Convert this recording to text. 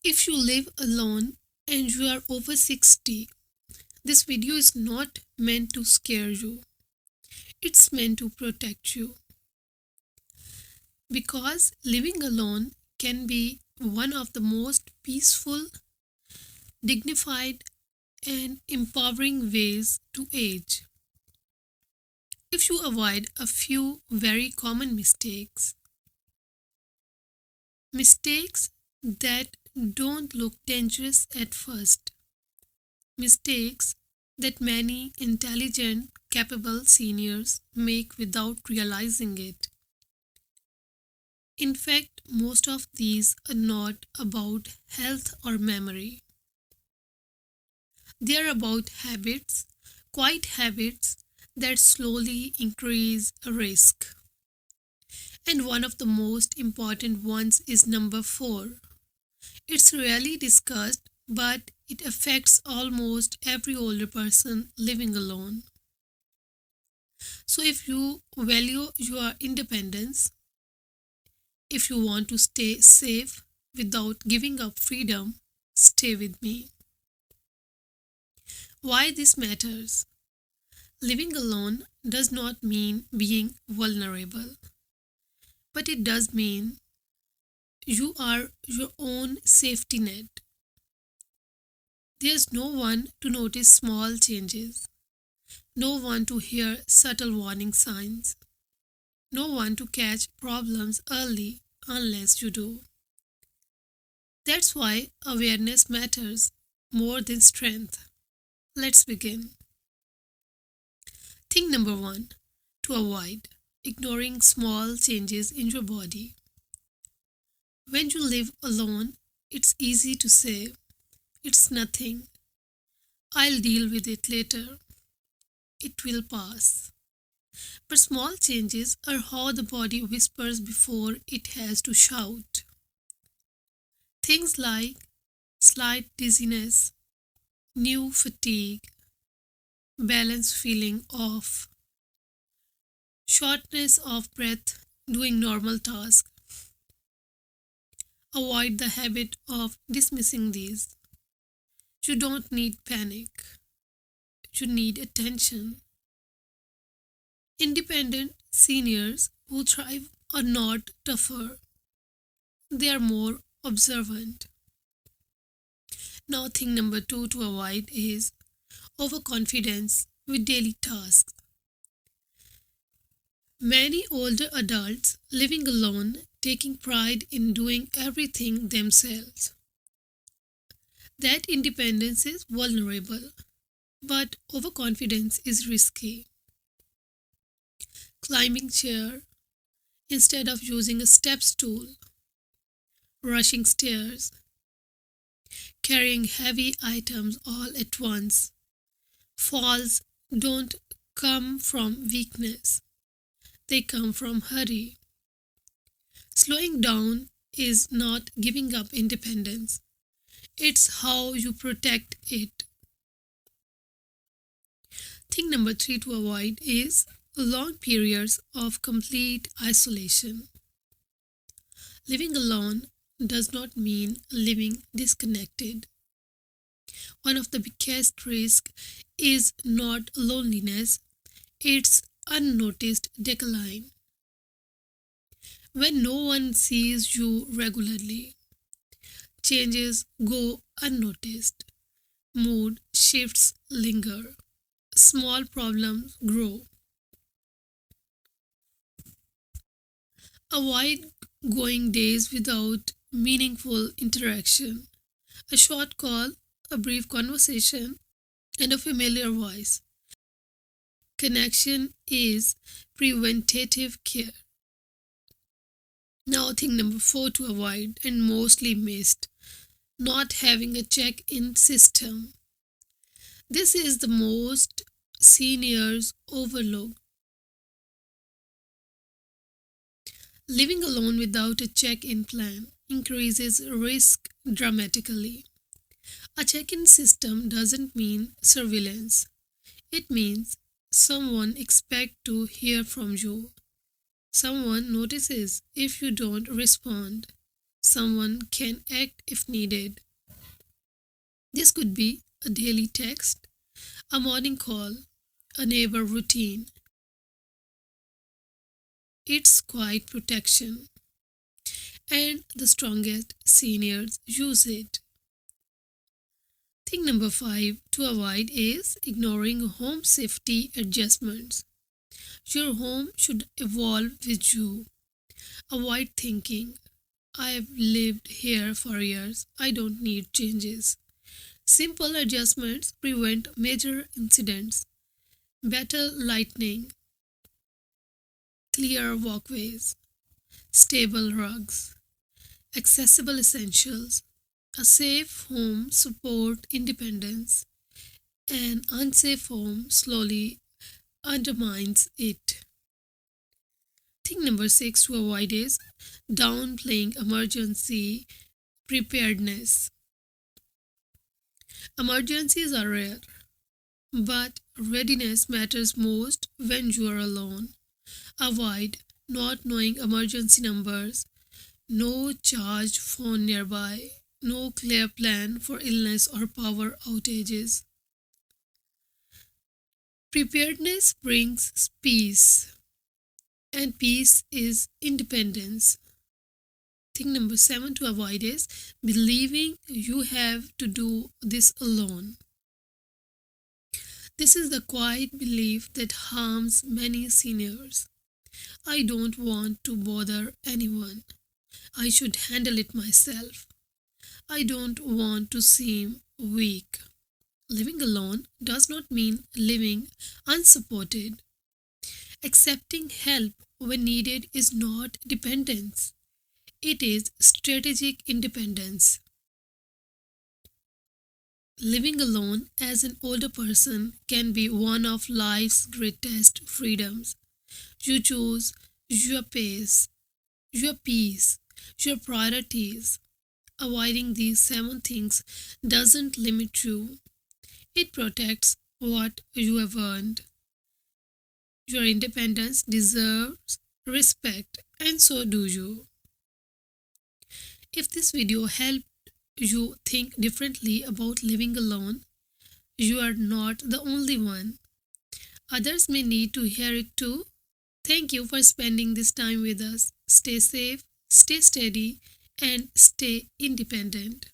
If you live alone and you are over 60, this video is not meant to scare you. It's meant to protect you. Because living alone can be one of the most peaceful, dignified, and empowering ways to age. If you avoid a few very common mistakes that don't look dangerous at first, mistakes that many intelligent, capable seniors make without realizing it. In fact, most of these are not about health or memory. They are about habits, quiet habits that slowly increase risk. And one of the most important ones is number 4. It's rarely discussed, but it affects almost every older person living alone. So, if you value your independence, if you want to stay safe without giving up freedom, stay with me. Why this matters? Living alone does not mean being vulnerable, but it does mean you are your own safety net. There's no one to notice small changes, no one to hear subtle warning signs, no one to catch problems early unless you do. That's why awareness matters more than strength. Let's begin. Thing number 1, to avoid ignoring small changes in your body. When you live alone, it's easy to say, "It's nothing. I'll deal with it later. It will pass." But small changes are how the body whispers before it has to shout. Things like slight dizziness, new fatigue, balance feeling off, shortness of breath doing normal tasks. Avoid the habit of dismissing these. You don't need panic. You need attention. Independent seniors who thrive are not tougher. They are more observant. Now, thing number 2 to avoid is overconfidence with daily tasks. Many older adults living alone taking pride in doing everything themselves. That independence is vulnerable, but overconfidence is risky. Climbing chair instead of using a step stool, rushing stairs, carrying heavy items all at once. Falls don't come from weakness, they come from hurry. Slowing down is not giving up independence, it's how you protect it. Thing number 3 to avoid is long periods of complete isolation. Living alone does not mean living disconnected. One of the biggest risks is not loneliness, it's unnoticed decline. When no one sees you regularly, changes go unnoticed, mood shifts linger, small problems grow. Avoid going days without meaningful interaction. A short call, a brief conversation, and a familiar voice. Connection is preventative care. Now, thing number 4 to avoid and mostly missed, not having a check in system. This is the most seniors overlook. Living alone without a check in plan increases risk dramatically. A check in system doesn't mean surveillance, it means someone expects to hear from you. Someone notices if you don't respond. someone can act if needed. This could be a daily text, a morning call, a neighbor routine. It's quite protection, and the strongest seniors use it. Thing number 5 to avoid is ignoring home safety adjustments. Your home should evolve with you. Avoid thinking, I've lived here for years, I don't need changes. Simple adjustments prevent major incidents. Better lighting, clear walkways, stable rugs, accessible essentials. A safe home support independence. An unsafe home slowly undermines it. Thing number 6 to avoid is downplaying emergency preparedness. Emergencies are rare, but readiness matters most when you are alone. Avoid not knowing emergency numbers, no charged phone nearby, no clear plan for illness or power outages. Preparedness brings peace, and peace is independence. Thing number 7 to avoid is believing you have to do this alone. This is the quiet belief that harms many seniors. I don't want to bother anyone. I should handle it myself. I don't want to seem weak. Living alone does not mean living unsupported. Accepting help when needed is not dependence, it is strategic independence. Living alone as an older person can be one of life's greatest freedoms. You choose your pace, your peace, your priorities. Avoiding these 7 things doesn't limit you, it protects what you have earned. Your independence deserves respect, and so do you. If this video helped you think differently about living alone, you are not the only one. Others may need to hear it too. Thank you for spending this time with us. Stay safe, stay steady, and stay independent.